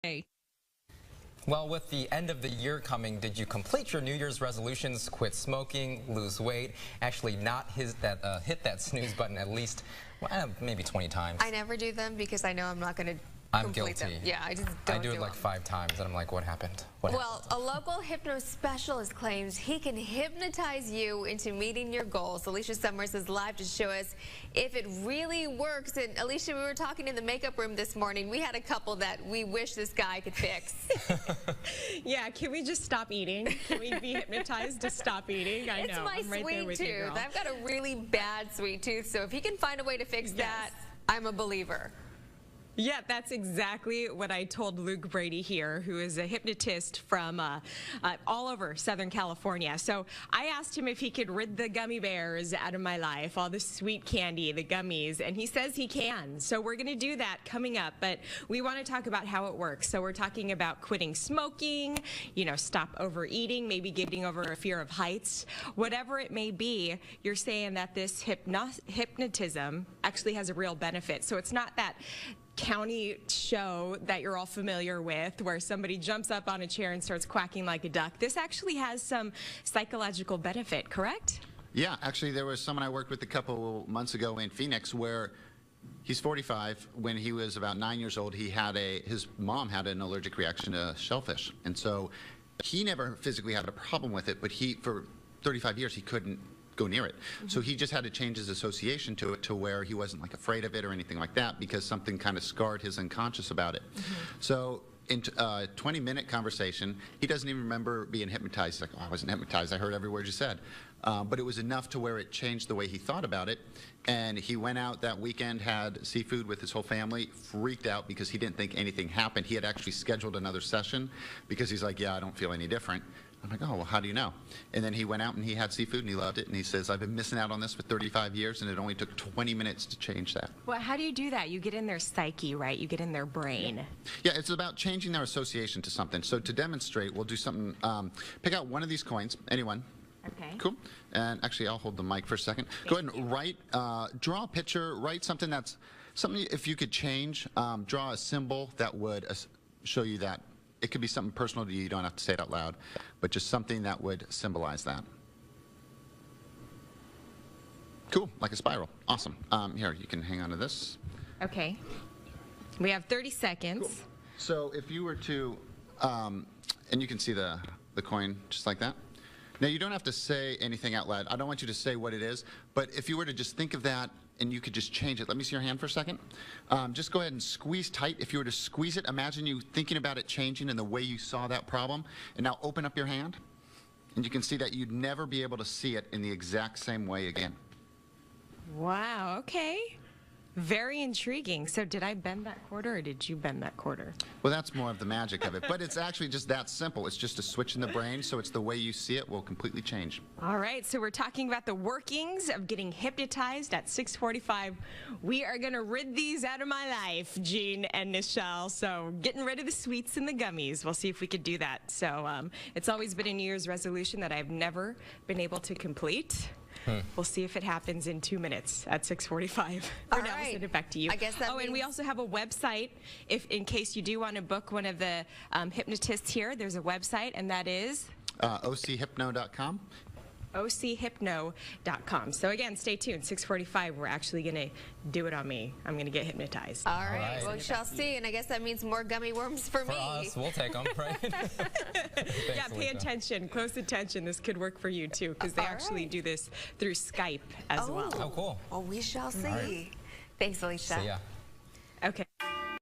Hey. Well, with the end of the year coming, did you complete your New Year's resolutions, quit smoking, lose weight, actually not hit that snooze button at least maybe 20 times? I never do them because I know I'm not going to I'm complete guilty. them. Yeah, I just don't I do it like 5 times, and I'm like, what happened? Well, a local hypno specialist claims he can hypnotize you into meeting your goals. Alicia Summers is live to show us if it really works. And Alicia, we were talking in the makeup room this morning. We had a couple that we wish this guy could fix. Yeah, can we just stop eating? Can we be hypnotized to stop eating? I know. It's my I'm right there sweet with you, tooth. girl. I've got a really bad sweet tooth, so if he can find a way to fix that, I'm a believer. Yeah, that's exactly what I told Luke Brady here, who is a hypnotist from all over Southern California. So I asked him if he could rid the gummy bears out of my life, all the sweet candy, the gummies, and he says he can. So we're going to do that coming up, but we want to talk about how it works. So we're talking about quitting smoking, stop overeating, maybe getting over a fear of heights. Whatever it may be, you're saying that this hypnotism actually has a real benefit. So it's not that county show that you're all familiar with where somebody jumps up on a chair and starts quacking like a duck. This actually has some psychological benefit, correct? Yeah, actually there was someone I worked with a couple months ago in Phoenix where he's 45. When he was about 9 years old, his mom had an allergic reaction to shellfish, and so he never physically had a problem with it, but for 35 years he couldn't go near it. So he just had to change his association to it to where he wasn't like afraid of it or anything like that because something kind of scarred his unconscious about it. So in a 20-minute conversation, he doesn't even remember being hypnotized. He's like, oh, I wasn't hypnotized. I heard every word you said. But it was enough to where it changed the way he thought about it. And he went out that weekend, had seafood with his whole family, freaked out because he didn't think anything happened. He had actually scheduled another session because he's like, yeah, I don't feel any different. I'm like, oh, well, how do you know? And then he went out and he had seafood and he loved it. And he says, I've been missing out on this for 35 years and it only took 20 minutes to change that. Well, how do you do that? You get in their psyche, right? You get in their brain. Yeah, it's about changing their association to something. So to demonstrate, we'll do something, pick out one of these coins, anyone. Okay. Cool. And actually, I'll hold the mic for a second. Go ahead and write, draw a picture, write something if you could change, draw a symbol that would show you that. It could be something personal to you. You don't have to say it out loud, but just something that would symbolize that. Cool, like a spiral. Awesome. Here, you can hang on to this. Okay. We have 30 seconds. Cool. So if you were to, and you can see the coin just like that. Now, you don't have to say anything out loud. I don't want you to say what it is, but if you were to just think of that and you could just change it. Let me see your hand for a second. Just go ahead and squeeze tight. If you were to squeeze it, imagine you thinking about it changing in the way you saw that problem. And now open up your hand, and you can see that you'd never be able to see it in the exact same way again. Wow, okay. Very intriguing. So did I bend that quarter or did you bend that quarter? Well, that's more of the magic of it, but it's actually just that simple. It's just a switch in the brain, so it's the way you see it will completely change. All right, so we're talking about the workings of getting hypnotized at 6:45. We are going to rid these out of my life, Jean and Nichelle. So getting rid of the sweets and the gummies. We'll see if we could do that. So it's always been a New Year's resolution that I've never been able to complete. We'll see if it happens in 2 minutes at 6:45. For now, I'll send it back to you. I guess that means... and we also have a website. In case you do want to book one of the hypnotists here, there's a website, and that is ochypno.com. ochypno.com. So again, stay tuned. 6:45. We're actually going to do it on me. I'm going to get hypnotized. All right. Well, we shall see. And I guess that means more gummy worms for me. For us, we'll take them, right? Yeah, pay attention. Close attention. This could work for you, too, because they actually do this through Skype as well. Oh, cool. Well, we shall see. Thanks, Alicia. See ya.